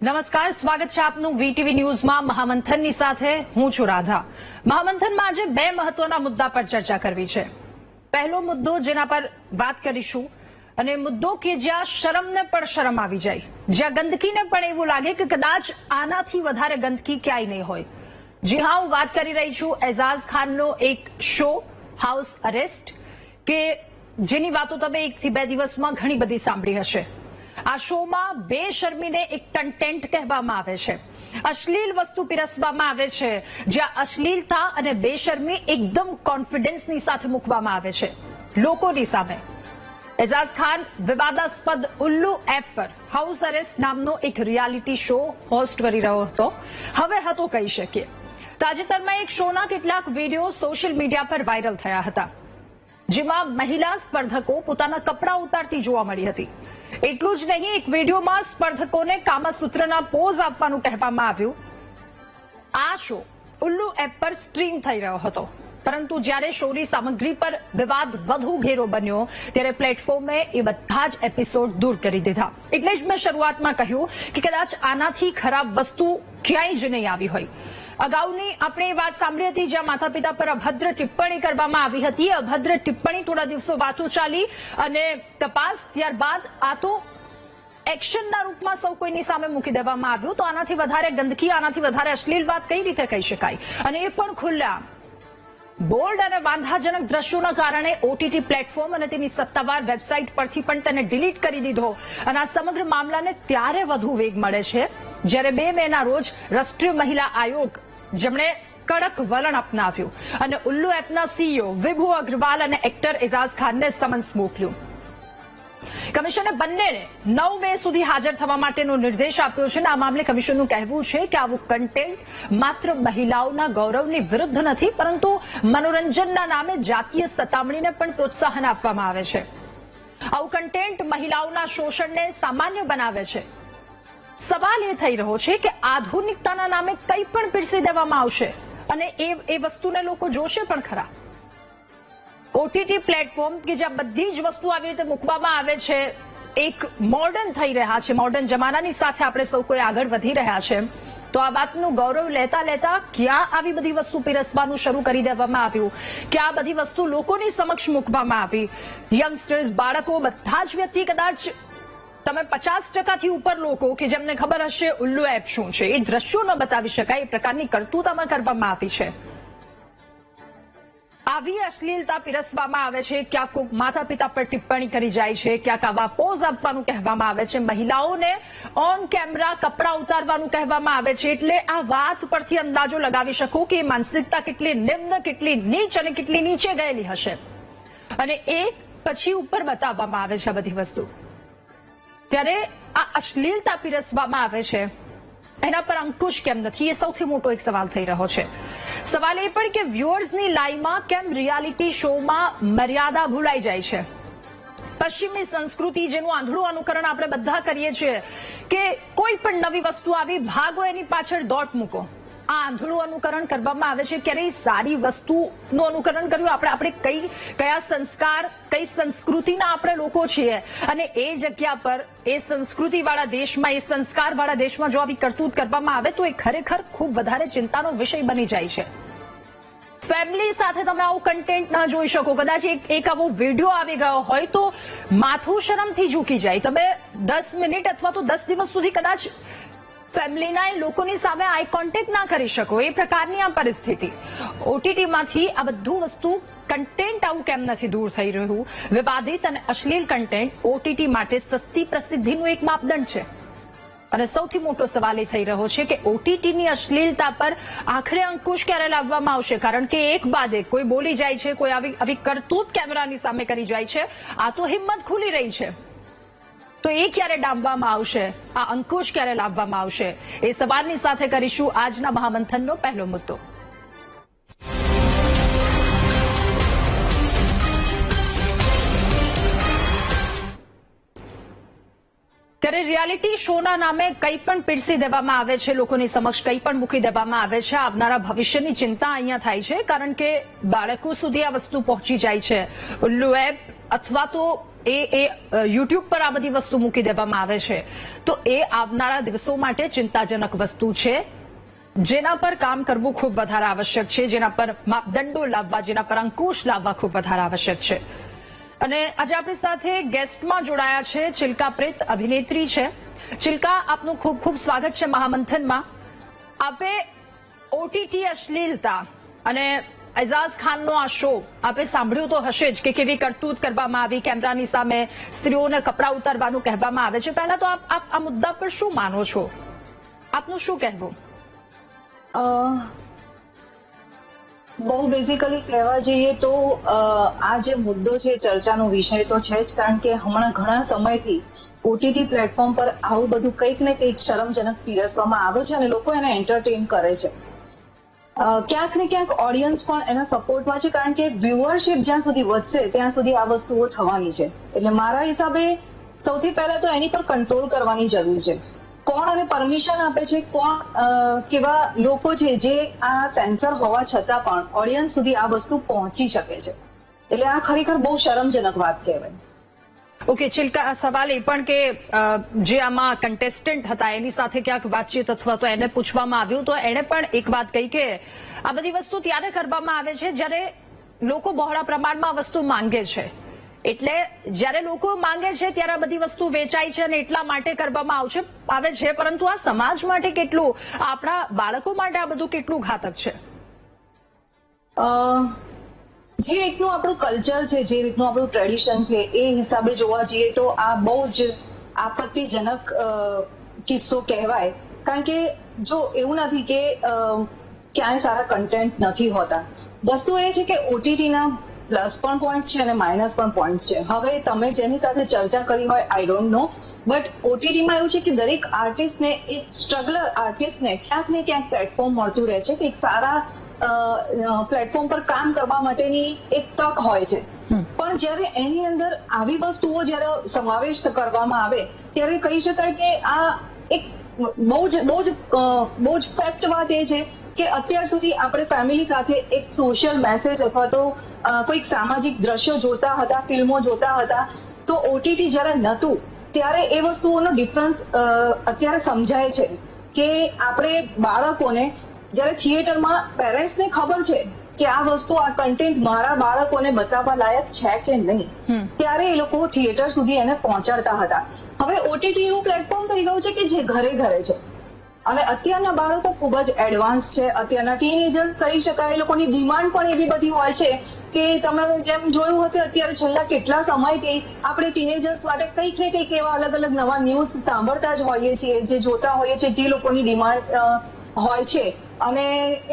નમસ્કાર, સ્વાગત છે આપનું વીટીવી ન્યૂઝમાં મહામંથનની સાથે હું છું રાધા। મહામંથનમાં આજે બે મહત્વના મુદ્દા પર ચર્ચા કરવી છે। પહેલો મુદ્દો જેના પર વાત કરીશું અને મુદ્દો કે જ્યાં શરમને પણ શરમ આવી જાય, જ્યાં ગંદકીને પણ એવું લાગે કે કદાચ આનાથી વધારે ગંદકી ક્યાંય નહીં હોય। જી હા, હું વાત કરી રહી છું એઝાઝ ખાનનો એક શો હાઉસ અરેસ્ટ કે જેની વાતો તમે 1 થી 2 દિવસમાં ઘણી બધી સાંભળી હશે। આ શોમાં બેશર્મીને એક કન્ટેન્ટ કહેવામાં આવે છે, અશ્લીલ વસ્તુ પીરસવામાં આવે છે, જ્યાં અશ્લીલતા અને બેશર્મી એકદમ કોન્ફિડન્સની સાથે મૂકવામાં આવે છે લોકોની સામે। એઝાઝ ખાન વિવાદાસ્પદ ઉલ્લુ એપ પર હાઉસ અરેસ્ટ નામનો એક રિયાલિટી શો હોસ્ટ કરી રહ્યો હતો। હવે હતો કહી શકીએ, તાજેતરમાં એક શોના કેટલાક વિડીયો સોશિયલ મીડિયા પર વાયરલ થયા હતા, જેમાં મહિલા સ્પર્ધકો પોતાના કપડાં ઉતારતી જોવા મળી હતી। એટલું જ નહીં, એક વિડીયોમાં સ્પર્ધકોને કામસૂત્રના પોઝ આપવાનું કહેવામાં આવ્યું। આ શો ઉલ્લુ એપ પર સ્ટ્રીમ થઈ રહ્યો હતો, પરંતુ જ્યારે શોની સામગ્રી પર વિવાદ વધુ ઘેરો બન્યો ત્યારે પ્લેટફોર્મે એ બધા જ એપિસોડ દૂર કરી દીધા। એટલે જ મેં શરૂઆતમાં કહ્યું કે કદાચ આનાથી ખરાબ વસ્તુ ક્યાંય જ નહીં આવી હોય। અગાઉની આપણે એ વાત સાંભળી હતી જ્યાં માતા પિતા પર અભદ્ર ટિપ્પણી કરવામાં આવી હતી। અભદ્ર ટિપ્પણી થોડા દિવસો વાતો ચાલી અને તપાસ, ત્યારબાદ આ તો એક્શનના રૂપમાં સૌ કોઈની સામે મૂકી દેવામાં આવ્યું। તો આનાથી વધારે ગંદકી, આનાથી વધારે અશ્લીલ વાત કઈ રીતે કહી શકાય, અને એ પણ ખુલ્લા બોલ્ડ અને વાંધાજનક દ્રશ્યોના કારણે ઓટીટી પ્લેટફોર્મ અને તેની સત્તાવાર વેબસાઇટ પરથી પણ તેને ડિલીટ કરી દીધો। અને આ સમગ્ર મામલાને ત્યારે વધુ વેગ મળે છે જ્યારે 2 મેના રોજ રાષ્ટ્રીય મહિલા આયોગ જેમણે કડક વલણ અપનાવ્યું અને ઉલ્લુ એપના સીઈઓ વિભુ અગ્રવાલ અને એક્ટર એઝાઝ ખાનને સમન્સ મોકલ્યું। કમિશને બંનેને 9 મે સુધી હાજર થવા માટેનો નિર્દેશ આપ્યો છે। આ મામલે કમિશનનું કહેવું છે કે આવું કન્ટેન્ટ માત્ર મહિલાઓના ગૌરવની વિરુદ્ધ નથી, પરંતુ મનોરંજનના નામે જાતીય સતામણીને પણ પ્રોત્સાહન આપવામાં આવે છે। આવું કન્ટેન્ટ મહિલાઓના શોષણને સામાન્ય બનાવે છે। સવાલ એ થઈ રહ્યો છે કે આધુનિકતાના નામે કંઈ પણ પીરસી દેવામાં આવશે અને એ વસ્તુને લોકો જોશે પણ ખરા। ઓટીટી પ્લેટફોર્મ કે જ્યાં બધી જ વસ્તુ આવી રીતે મૂકવામાં આવે છે, એક મોડર્ન થઈ રહ્યા છે, મોડર્ન જમાનાની સાથે આપણે સૌ કોઈ આગળ વધી રહ્યા છે, તો આ વાતનું ગૌરવ લેતા લેતા ક્યાં આવી બધી વસ્તુ પીરસવાનું શરૂ કરી દેવામાં આવ્યું, કે આ બધી વસ્તુ લોકોની સમક્ષ મૂકવામાં આવી। યંગસ્ટર્સ, બાળકો, બધા જ વ્યક્તિ, કદાચ તમે 50%થી ઉપર લોકો કે જેમને ખબર હશે ઉલ્લુ એપ શું છે, એ દ્રશ્યો ન બતાવી શકાય એ પ્રકારની કરતૂત આમાં કરવામાં આવી છે। આવી અશ્લીલતા પીરસવામાં આવે છે, ક્યાંક કોઈક માતા પિતા પર ટિપ્પણી કરી જાય છે, ક્યાંક આવા પોઝ આપવાનું કહેવામાં આવે છે, મહિલાઓને ઓન કેમેરા કપડાં ઉતારવાનું કહેવામાં આવે છે। એટલે આ વાત પરથી અંદાજો લગાવી શકો કે માનસિકતા કેટલી નિમ્ન, કેટલી નીચ અને કેટલી નીચે ગયેલી હશે, અને એ પછી ઉપર બતાવવામાં આવે છે આ બધી વસ્તુ। ત્યારે આ અશ્લીલતા પીરસવામાં આવે છે, એના પર અંકુશ કેમ નથી, એ સૌથી મોટો એક સવાલ થઈ રહ્યો છે। સવાલ એ પણ કે વ્યુઅર્સની લાઈમાં કેમ રિયાલિટી શોમાં મર્યાદા ભૂલાઈ જાય છે। પશ્ચિમી સંસ્કૃતિ જેનું આંધળું અનુકરણ આપણે બધા કરીએ છીએ કે કોઈ પણ નવી વસ્તુ આવી ભાગો એની પાછળ દોટ મૂકો, આ આંધળું અનુકરણ કરવામાં આવે છે। ક્યારેય સારી વસ્તુનું અનુકરણ કર્યું આપણે કયા સંસ્કાર, કઈ સંસ્કૃતિના આપણે લોકો છીએ, અને એ જગ્યા પર એ સંસ્કૃતિવાળા દેશમાં, એ સંસ્કારવાળા દેશમાં જો આવી કરતૂત કરવામાં આવે તો એ ખરેખર ખૂબ વધારે ચિંતાનો વિષય બની જાય છે। ફેમિલી સાથે તમે આવું કન્ટેન્ટ ન જોઈ શકો, કદાચ એક આવો વિડીયો આવી ગયો હોય તો માથું શરમથી ઝૂકી જાય, તમે 10 મિનિટ અથવા તો 10 દિવસ સુધી કદાચ ફેમિલીના લોકોની સામે આઈ કોન્ટેક્ટ ના કરી શકો, એ પ્રકારની આ પરિસ્થિતિ। ઓટીટીમાંથી આ બધું વસ્તુ કન્ટેન્ટ આવું કેમ નથી દૂર થઈ રહ્યું? વિવાદિત અને અશ્લીલ કન્ટેન્ટ ઓટીટી માટે સસ્તી પ્રસિદ્ધિનું એક માપદંડ છે, અને સૌથી મોટો સવાલ એ થઈ રહ્યો છે કે ઓટીટીની અશ્લીલતા પર આખરે અંકુશ ક્યારે લાવવામાં આવશે? કારણ કે એક બાદ એક કોઈ બોલી જાય છે, કોઈ આવી કરતૂત કેમેરાની સામે કરી જાય છે, આ તો હિંમત ખુલી રહી છે, તો એ ક્યારે ડામવામાં આવશે? આ અંકુશ ક્યારે લાવવામાં આવશે? એ સવાલની સાથે કરીશું આજના મહામંથનનો પહેલો મુદ્દો। ત્યારે રિયાલિટી શોના નામે કંઈ પણ પીરસી દેવામાં આવે છે, લોકોની સમક્ષ કંઈ પણ મૂકી દેવામાં આવે છે। આવનારા ભવિષ્યની ચિંતા અહીંયા થાય છે, કારણ કે બાળકો સુધી આ વસ્તુ પહોંચી જાય છે। ઉલ્લુ એપ અથવા તો યુટ્યુબ પર આ બધી વસ્તુ મૂકી દેવામાં આવે છે તો એ આવનારા દિવસો માટે ચિંતાજનક વસ્તુ છે, જેના પર કામ કરવું ખૂબ વધારે આવશ્યક છે, જેના પર માપદંડો લાવવા, જેના પર અંકુશ લાવવા ખૂબ વધારે આવશ્યક છે. અને આજે આપણી સાથે ગેસ્ટમાં જોડાયા છે ચિલ્કા પ્રીત, અભિનેત્રી છે. ચિલ્કા, આપનું ખૂબ ખૂબ સ્વાગત છે મહામંથનમાં. આપે ઓટીટી અશ્લીલતા અને એઝાઝ ખાનનો આ શો આપે સાંભળ્યું તો હશે જ કે કેવી કરતૂત કરવામાં આવી, કેમેરાની સામે સ્ત્રીઓને કપડાં ઉતારવાનું કહેવામાં આવે છે. પહેલા તો આપ આ મુદ્દા પર શું માનો છો? આપનું શું કહેવું? બહુ બેઝિકલી કહેવા જઈએ તો આ જે મુદ્દો છે ચર્ચાનો વિષય તો છે જ, કારણ કે હમણાં ઘણા સમયથી ઓટીટી પ્લેટફોર્મ પર આવું બધું કંઈક ને કંઈક શરમજનક પીરસવામાં આવે છે અને લોકો એને એન્ટરટેન કરે છે. ક્યાંક ને ક્યાંક ઓડિયન્સ પણ એના સપોર્ટમાં છે, કારણ કે વ્યુઅરશિપ જ્યાં સુધી વધશે ત્યાં સુધી આ વસ્તુઓ થવાની છે. એટલે મારા હિસાબે સૌથી પહેલા તો એની પર કંટ્રોલ કરવાની જરૂર છે. કોણ અને પરમિશન આપે છે, કોણ કેવા લોકો છે જે આ સેન્સર હોવા છતાં પણ ઓડિયન્સ સુધી આ વસ્તુ પહોંચી શકે છે. એટલે આ ખરેખર બહુ શરમજનક વાત કહેવાય. ઓકે ચિલ્કા, સવાલ એ પણ કે જે આમાં કન્ટેસ્ટન્ટ હતા એની સાથે ક્યાંક વાતચીત અથવા તો એને પૂછવામાં આવ્યું તો એણે પણ એક વાત કહી કે આ બધી વસ્તુ ત્યારે કરવામાં આવે છે જ્યારે લોકો બહોળા પ્રમાણમાં વસ્તુ માંગે છે. એટલે જ્યારે લોકો માંગે છે ત્યારે આ બધી વસ્તુ વેચાય છે અને એટલા માટે કરવામાં આવે છે. પરંતુ આ સમાજ માટે કેટલું, આપણા બાળકો માટે આ બધું કેટલું ઘાતક છે? જે રીતનું આપણું કલ્ચર છે, જે રીતનું આપણું ટ્રેડિશન છે, એ હિસાબે જોવા જઈએ તો આ બહુ જ આપત્તિજનક કિસ્સો કહેવાય. કારણ કે જો એવું નથી કે ક્યાંય સારા કન્ટેન્ટ નથી હોતા. વસ્તુ એ છે કે ઓટીટીના પ્લસ પણ પોઈન્ટ છે અને માઇનસ પણ પોઈન્ટ છે. હવે તમે જેની સાથે ચર્ચા કરી હોય આઈ ડોન્ટ નો, બટ ઓટીટીમાં એવું છે કે દરેક આર્ટિસ્ટને, એક સ્ટ્રગલર આર્ટિસ્ટને ક્યાંક ને ક્યાંક પ્લેટફોર્મ મળતું રહે છે કે એક સારા પ્લેટફોર્મ પર કામ કરવા માટેની એક તક હોય છે. પણ જ્યારે એની અંદર આવી વસ્તુઓ જ્યારે સમાવેશ કરવામાં આવે ત્યારે કહી શકાય કે આ એક બહુ જ ફેક્ટ વાત એ છે કે અત્યાર સુધી આપણે ફેમિલી સાથે એક સોશિયલ મેસેજ અથવા તો કોઈક સામાજિક દ્રશ્યો જોતા હતા, ફિલ્મો જોતા હતા, તો ઓટીટી જ્યારે નહોતું ત્યારે એ વસ્તુઓનો ડિફરન્સ અત્યારે સમજાય છે કે આપણે બાળકોને જ્યારે થિયેટરમાં પેરેન્ટ્સને ખબર છે કે આ વસ્તુ, આ કન્ટેન્ટ મારા બાળકોને બતાવવા લાયક છે કે નહીં, ત્યારે એ લોકો થિયેટર સુધી એને પહોંચાડતા હતા. હવે ઓટીટી એવું પ્લેટફોર્મ થઈ ગયું છે કે જે ઘરે ઘરે છે અને અત્યારના બાળકો ખૂબ જ એડવાન્સ છે. અત્યારના ટીનેજર્સ કહી શકાય, એ લોકોની ડિમાન્ડ પણ એવી બધી હોય છે કે તમે જેમ જોયું હશે અત્યારે છેલ્લા કેટલા સમયથી આપણે ટીનેજર્સ માટે કંઈક ને કંઈક એવા અલગ અલગ નવા ન્યૂઝ સાંભળતા જ હોઈએ છીએ, જે જોતા હોઈએ છીએ, જે લોકોની ડિમાન્ડ હોય છે. અને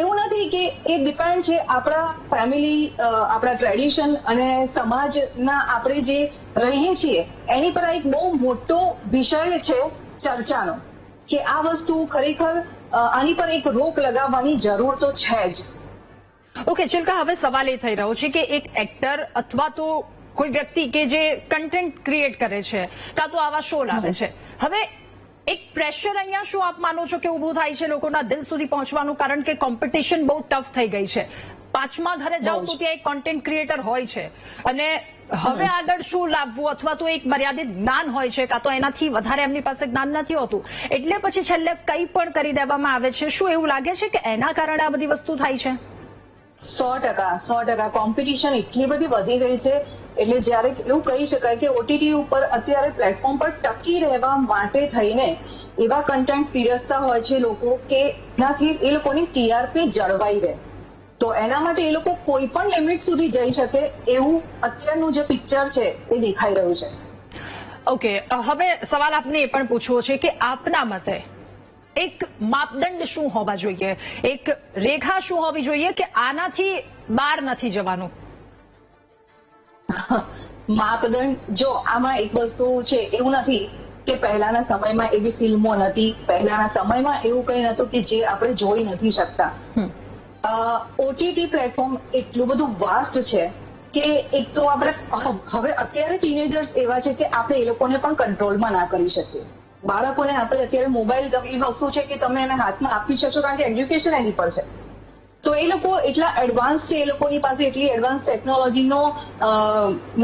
એવું નથી કે એ ડિપેન્ડ છે આપણા ફેમિલી, આપણા ટ્રેડિશન અને સમાજના આપણે જે રહીએ છીએ એની પર એક બહુ મોટો વિષય છે ચર્ચાનો કે આ વસ્તુ ખરેખર આની પર એક રોક લગાવવાની જરૂર તો છે જ. ઓકે ચિલ્કા, હવે સવાલ એ થઈ રહ્યો છે કે એક એક્ટર અથવા તો કોઈ વ્યક્તિ કે જે કન્ટેન્ટ ક્રિએટ કરે છે કાં તો આવા શો લાવે છે, હવે એક પ્રેશર અહીંયા શું આપ માનો છો કે ઉભું થાય છે લોકોના દિલ સુધી પહોંચવાનું? કારણ કે કોમ્પિટિશન બહુ ટફ થઈ ગઈ છે. પાંચમા ઘરે જાઓ તો ત્યાં એક કોન્ટેન્ટ ક્રિએટર હોય છે અને હવે આગળ શું લાવવું, અથવા તો એક મર્યાદિત જ્ઞાન હોય છે કાં તો એનાથી વધારે એમની પાસે જ્ઞાન નથી હોતું, એટલે પછી છેલ્લે કંઈ પણ કરી દેવામાં આવે છે. શું એવું લાગે છે કે એના કારણે આ બધી વસ્તુ થાય છે? 100% કોમ્પિટિશન એટલી બધી વધી ગઈ છે. એટલે જ્યારે એવું કહી શકાય કે ઓટીટી ઉપર અત્યારે પ્લેટફોર્મ પર ટકી રહેવા માટે થઈને એવા કન્ટેન્ટ પીરસતા હોય છે લોકો કે એનાથી એ લોકોની ટીઆરપી જળવાઈ રહે. તો એના માટે એ લોકો કોઈ પણ લિમિટ સુધી જઈ શકે એવું અત્યારનું જે પિક્ચર છે એ દેખાઈ રહ્યું છે. ઓકે, હવે સવાલ આપને એ પણ પૂછવો છે કે આપના મતે એક માપદંડ શું હોવા જોઈએ, એક રેખા શું હોવી જોઈએ કે આનાથી બહાર નથી જવાનું? માપદંડ, જો આમાં એક વસ્તુ છે, એવું નથી કે પહેલાના સમયમાં એવી ફિલ્મો નથી, પહેલાના સમયમાં એવું કંઈ નતું કે જે આપણે જોઈ નથી શકતા. ઓટીટી પ્લેટફોર્મ એટલું બધું વાસ્ટ છે કે એક તો આપણે હવે અત્યારે ટીનેજર્સ એવા છે કે આપણે એ લોકોને પણ કંટ્રોલમાં ના કરી શકીએ. બાળકોને આપણે અત્યારે મોબાઈલ એવી વસ્તુ છે કે તમે એને હાથમાં આપી શકશો કારણ કે એજ્યુકેશન એની પર છે. તો એ લોકો એટલા એડવાન્સ છે, એ લોકોની પાસે એટલી એડવાન્સ ટેકનોલોજીનો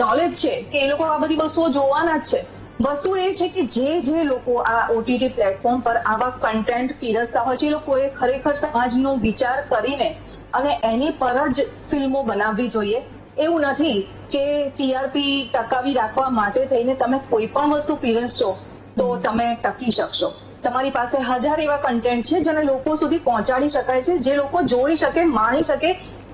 નોલેજ છે કે એ લોકો આ બધી વસ્તુઓ જોવાના જ છે. વસ્તુ એ છે કે જે લોકો આ ઓટીટી પ્લેટફોર્મ પર આવા કન્ટેન્ટ પીરસતા હોય છે, એ લોકોએ ખરેખર સમાજનો વિચાર કરીને અને એની પર જ ફિલ્મો બનાવવી જોઈએ. એવું નથી કે ટીઆરપી ટકાવી રાખવા માટે થઈને તમે કોઈ પણ વસ્તુ પીરસશો તો તમે ટકી શકશો. તમારી પાસે 1000 એવા કન્ટેન્ટ છે જેને લોકો સુધી પહોંચાડી શકાય છે, જે લોકો જોઈ શકે, માણી શકે.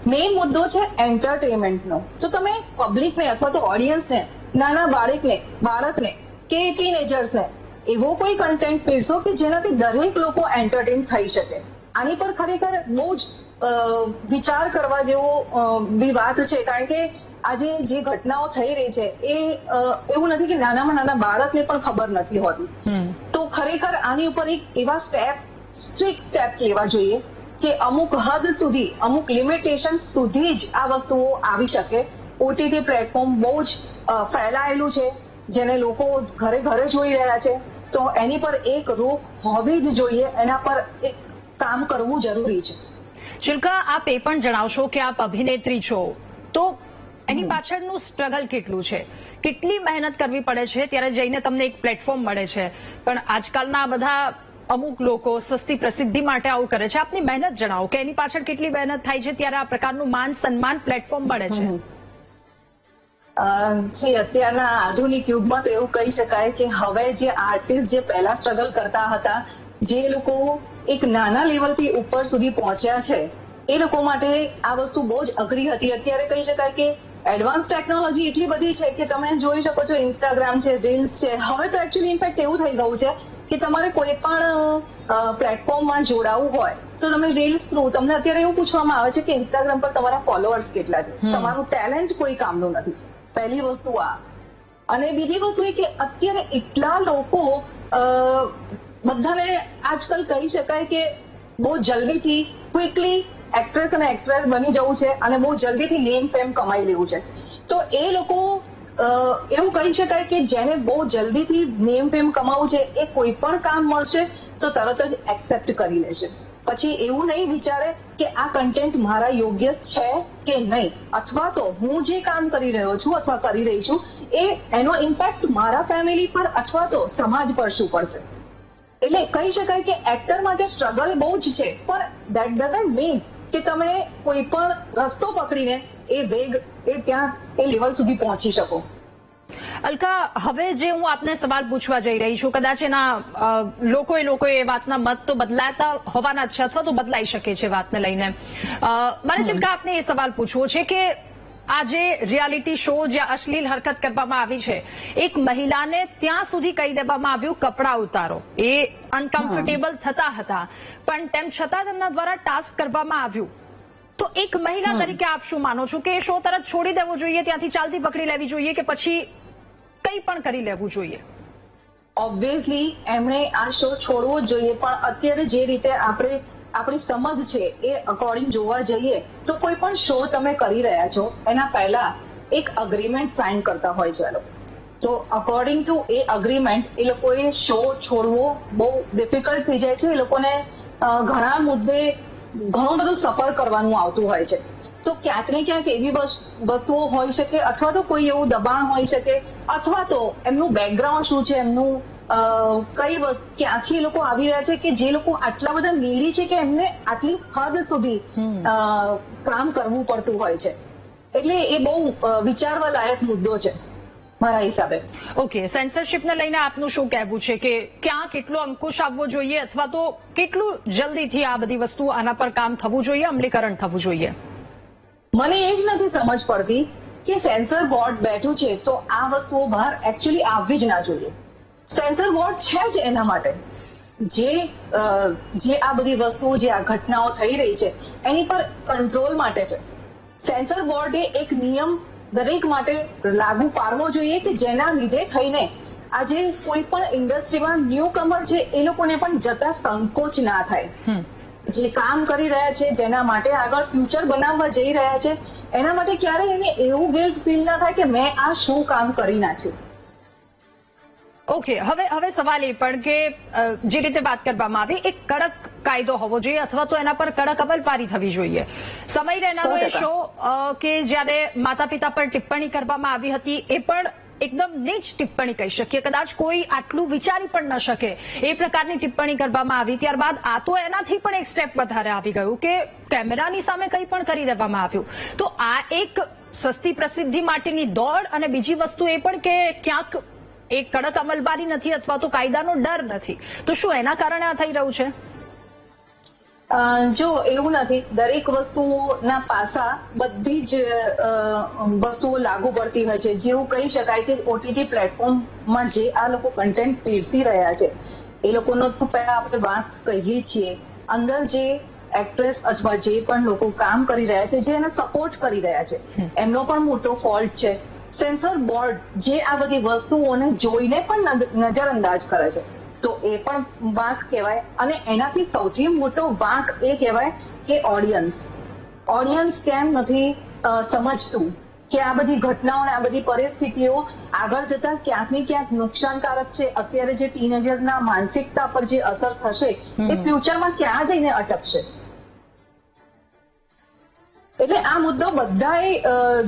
મેઇન મુદ્દો છે એન્ટરટેનમેન્ટનો. તો તમે પબ્લિકને અથવા તો ઓડિયન્સને, નાના બાળકને કે ટીનેજર્સને એવો કોઈ કન્ટેન્ટ પીરસો કે જેનાથી દરેક લોકો એન્ટરટેન થઈ શકે. આની પર ખરેખર બહુ જ વિચાર કરવા જેવો વાત છે, કારણ કે આજે જે ઘટનાઓ થઈ રહી છે એ એવું નથી કે નાનામાં નાના બાળકને પણ ખબર નથી હોતી. તો ખરેખર આની ઉપર એક એવા સ્ટ્રિક્ટ સ્ટેપ લેવા જોઈએ કે અમુક હદ સુધી, અમુક લિમિટેશન સુધી જ આ વસ્તુઓ આવી શકે. ઓટીટી પ્લેટફોર્મ બહુ જ ફેલાયેલું છે, જેને લોકો ઘરે ઘરે જોઈ રહ્યા છે. તો એની પર એક રોક હોવી જ જોઈએ, એના પર એક કામ કરવું જરૂરી છે. ચિલ્કા, આપ એ પણ જણાવશો કે આપ અભિનેત્રી છો, તો એની પાછળનું સ્ટ્રગલ કેટલું છે, કેટલી મહેનત કરવી પડે છે ત્યારે જઈને તમને એક પ્લેટફોર્મ મળે છે. પણ આજકાલના બધા અમુક લોકો સસ્તી પ્રસિદ્ધિ માટે આવું કરે છે. આપની મહેનત જણાવો કે એની પાછળ કેટલી મહેનત થાય છે ત્યારે આ પ્રકારનું માન સન્માન પ્લેટફોર્મ મળે છે. અત્યારના આધુનિક યુગમાં તો એવું કહી શકાય કે હવે જે આર્ટિસ્ટ જે પહેલા સ્ટ્રગલ કરતા હતા, જે લોકો એક નાના લેવલથી ઉપર સુધી પહોંચ્યા છે, એ લોકો માટે આ વસ્તુ બહુ જ અઘરી હતી. અત્યારે કહી શકાય કે એડવાન્સ ટેકનોલોજી એટલી બધી છે કે તમે જોઈ શકો છો, ઇન્સ્ટાગ્રામ છે, રીલ્સ છે. હવે તો એકચ્યુઅલી ઇનફેક્ટ એવું થઈ ગયું છે કે તમારે કોઈ પણ પ્લેટફોર્મમાં જોડાવું હોય તો તમે રીલ્સ થ્રુ તમને અત્યારે એવું પૂછવામાં આવે છે કે ઇન્સ્ટાગ્રામ પર તમારા ફોલોઅર્સ કેટલા છે. તમારું ટેલેન્ટ કોઈ કામનું નથી, પહેલી વસ્તુ આ. અને બીજી વસ્તુ એ કે અત્યારે એટલા લોકો બધાને આજકાલ કહી શકાય કે બહુ જલ્દીથી ક્વિકલી એક્ટ્રેસ અને એક્ટર બની જવું છે અને બહુ જલ્દીથી નેમ ફેમ કમાઈ લેવું છે. તો એ લોકો એવું કહી શકાય કે જેને બહુ જલ્દીથી નેમ ફેમ કમાવું છે, એ કોઈ પણ કામ મળશે તો તરત જ એક્સેપ્ટ કરી લેશે. પછી એવું નહીં વિચારે કે આ કન્ટેન્ટ મારા યોગ્ય છે કે નહીં, અથવા તો હું જે કામ કરી રહ્યો છું અથવા કરી રહી છું એનો ઇમ્પેક્ટ મારા ફેમિલી પર અથવા તો સમાજ પર શું પડશે. એટલે કહી શકાય કે એક્ટર માટે સ્ટ્રગલ બહુ જ છે, પણ ધેટ ડઝન્ટ મીન કે તમે કોઈ પણ રસ્તો પકડીને ત્યાં એ લેવલ સુધી પહોંચી શકો. અલકા, હવે જે હું આપને સવાલ પૂછવા જઈ રહી છું, કદાચ એના લોકોએ એ વાતના મત તો બદલાતા હોવાના જ છે અથવા તો બદલાઈ શકે છે વાતને લઈને. મારે ચિલ્કા આપને એ સવાલ પૂછવો છે કે આજે રિયાલિટી શો જ્યાં અશ્લીલ હરકત કરવામાં આવી છે, એક મહિલાને ત્યાં સુધી કહી દેવામાં આવ્યું કપડાં ઉતારો. એ અનકમ્ફર્ટેબલ થતા હતા, પણ તેમ છતાં તેમના દ્વારા ટાસ્ક કરવામાં આવ્યું. તો એક મહિલા તરીકે આપ શું માનો છો કે એ શો તરત છોડી દેવો જોઈએ, ત્યાંથી ચાલતી પકડી લેવી જોઈએ કે પછી કંઈ પણ કરી લેવું જોઈએ? ઓબ્વિયસલી એમણે આ શો છોડવો જોઈએ, પણ અત્યારે જે રીતે આપણી સમજ છે એ અકોર્ડિંગ જોવા જઈએ તો કોઈ પણ શો તમે કરી રહ્યા છો એના પહેલા એક અગ્રીમેન્ટ સાઇન કરતા હોય છે લોકો. તો અકોર્ડિંગ ટુ એ અગ્રીમેન્ટ એ લોકોએ શો છોડવો બહુ ડિફિકલ્ટ થઈ જાય છે. એ લોકોને ઘણા મુદ્દે ઘણું બધું સફર કરવાનું આવતું હોય છે. તો ક્યાંક ને ક્યાંક એવી વસ્તુઓ હોઈ શકે, અથવા તો કોઈ એવું દબાણ હોઈ શકે, અથવા તો એમનું બેકગ્રાઉન્ડ શું છે, એમનું ક્યાંથી એ લોકો આવી રહ્યા છે કે જે લોકો આટલા બધા નીડી છે કે એમને આટલી હદ સુધી કામ કરવું પડતું હોય છે. એટલે એ બહુ વિચારવા લાયક મુદ્દો છે મારા હિસાબે. ઓકે, સેન્સરશિપને લઈને આપનું શું કહેવું છે કે ક્યાં કેટલો અંકુશ આવવો જોઈએ અથવા તો કેટલું જલ્દીથી આ બધી વસ્તુ આના પર કામ થવું જોઈએ, અમલીકરણ થવું જોઈએ? મને એ જ નથી સમજ પડતી કે સેન્સર બોર્ડ બેઠું છે તો આ વસ્તુઓ બહાર એકચ્યુઅલી આવવી જ ના જોઈએ. સેન્સર બોર્ડ છે જ એના માટે, જે આ બધી વસ્તુઓ, જે આ ઘટનાઓ થઈ રહી છે એની પર કંટ્રોલ માટે છે. સેન્સર બોર્ડે એક નિયમ દરેક માટે લાગુ પાડવો જોઈએ કે જેના લીધે થઈને આજે કોઈ પણ ઇન્ડસ્ટ્રીમાં ન્યૂ કમર છે એ લોકોને પણ જતા સંકોચ ના થાય. જે કામ કરી રહ્યા છે, જેના માટે આગળ ફ્યુચર બનાવવા જઈ રહ્યા છે, એના માટે ક્યારેય એને એવું ગિલ્ટ ફીલ ના થાય કે મેં આ શું કામ કરી નાખ્યું. ઓકે, હવે સવાલ એ પણ કે જે રીતે વાત કરવામાં આવી એક કડક કાયદો હોવો જોઈએ અથવા તો એના પર કડક અમલવારી થવી જોઈએ. સમય રહેનારો એ 100% શો કે જ્યારે માતા પિતા પર ટિપ્પણી કરવામાં આવી હતી એ પણ એકદમ નીચ ટિપ્પણી કહી શકીએ. કદાચ કોઈ આટલું વિચારી પણ ન શકે એ પ્રકારની ટિપ્પણી કરવામાં આવી. ત્યારબાદ આ તો એનાથી પણ એક સ્ટેપ વધારે આવી ગયું કે કેમેરાની સામે કંઈ પણ કરી દેવામાં આવ્યું. તો આ એક સસ્તી પ્રસિદ્ધિ માટેની દોડ અને બીજી વસ્તુ એ પણ કે ક્યાંક એક કડક અમલવારી નથી અથવા તો કાયદાનો ડર નથી. તો શું એના કારણે આ થઈ રહ્યું છે? જો એવું નથી, દરેક વસ્તુના પાસા બધી જ વસ્તુઓ લાગુ પડતી હોય છે. જેવું કહી શકાય કે ઓટીટી પ્લેટફોર્મમાં જે આ લોકો કન્ટેન્ટ પીરસી રહ્યા છે એ લોકોનો તો પહેલા આપણે વાત કહીએ છીએ, અંદર જે એક્ટ્રેસ અથવા જે પણ લોકો કામ કરી રહ્યા છે, જે એને સપોર્ટ કરી રહ્યા છે, એમનો પણ મોટો ફોલ્ટ છે. સેન્સર બોર્ડ જે આ બધી વસ્તુઓને જોઈને પણ નજરઅંદાજ કરે છે, તો એ પણ વાંક કહેવાય. અને એનાથી સૌથી મોટો વાંક એ કહેવાય કે ઓડિયન્સ કેમ નથી સમજતું કે આ બધી ઘટનાઓ આ બધી પરિસ્થિતિઓ આગળ જતા ક્યાંક ને ક્યાંક નુકસાનકારક છે. અત્યારે જે ટીનેજરના માનસિકતા પર જે અસર થશે એ ફ્યુચરમાં ક્યાં જઈને અટકશે. એટલે આ મુદ્દો બધાએ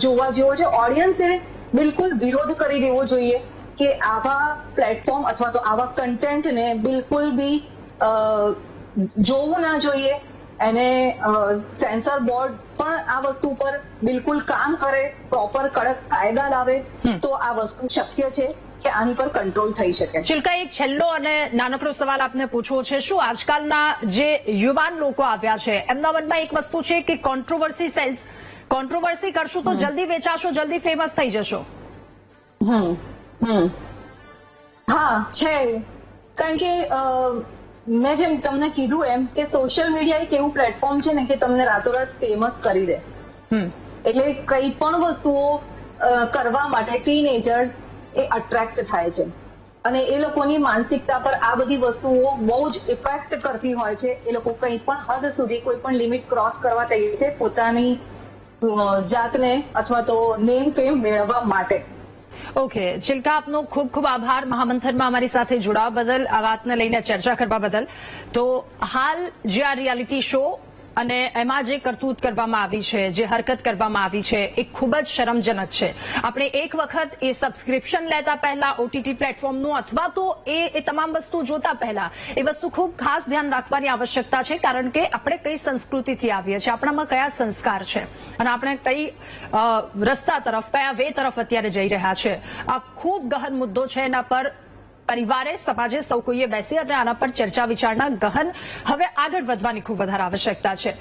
જોવા જેવો છે. ઓડિયન્સે બિલકુલ વિરોધ કરી દેવો જોઈએ કે આવા પ્લેટફોર્મ અથવા તો આવા કન્ટેન્ટને બિલકુલ બી જોવું ના જોઈએ. એને સેન્સર બોર્ડ પણ આ વસ્તુ પર બિલકુલ કામ કરે, પ્રોપર કડક કાયદા લાવે તો આ વસ્તુ શક્ય છે કે આની પર કંટ્રોલ થઈ શકે. ચિલ્કા, એક છેલ્લો અને નાનકડો સવાલ આપને પૂછવો છે. શું આજકાલના જે યુવાન લોકો આવ્યા છે એમના મનમાં એક વસ્તુ છે કે કોન્ટ્રોવર્સી સેલ્સ, કોન્ટ્રોવર્સી કરશું તો જલ્દી વેચાશો, જલ્દી ફેમસ થઈ જશો? હા, છે. કારણ કે મેં જેમ તમને કીધું એમ કે સોશિયલ મીડિયા એક એવું પ્લેટફોર્મ છે ને કે તમને રાતોરાત ફેમસ કરી દે. એટલે કઈ પણ વસ્તુઓ કરવા માટે ટીનેજર્સ એ અટ્રેક્ટ થાય છે અને એ લોકોની માનસિકતા પર આ બધી વસ્તુઓ બહુ જ ઇફેક્ટ કરતી હોય છે. એ લોકો કંઈ પણ હદ સુધી કોઈ પણ લિમિટ ક્રોસ કરવા તૈયાર છે પોતાની જાતને અથવા તો નેમ ફેમ મેળવવા માટે. ઓકે ચિલ્કા, આપનો ખૂબ ખૂબ આભાર મહામંથનમાં અમારી સાથે જોડાવા બદલ, આ વાતને લઈને ચર્ચા કરવા બદલ. તો હાલ જે આ રિયાલિટી શો અને એમાં જે કરતૂત કરવામાં આવી છે, જે હરકત કરવામાં આવી છે એ ખૂબ જ શરમજનક છે. આપણે એક વખત એ સબસ્ક્રિપ્શન લેતા પહેલા ઓટીટી પ્લેટફોર્મનું અથવા તો એ તમામ વસ્તુ જોતા પહેલા એ વસ્તુ ખૂબ ખાસ ધ્યાન રાખવાની આવશ્યકતા છે. કારણ કે આપણે કઈ સંસ્કૃતિથી આવીએ છીએ, આપણામાં કયા સંસ્કાર છે અને આપણે કઈ રસ્તા તરફ, કયા વે તરફ અત્યારે જઈ રહ્યા છે. આ ખૂબ ગહન મુદ્દો છે. એના પર પરિવારે, સમાજે, સૌ કોઈએ બેસી અને આના પર ચર્ચા વિચારણા ગહન હવે આગળ વધવાની ખૂબ વધારે આવશ્યકતા છે.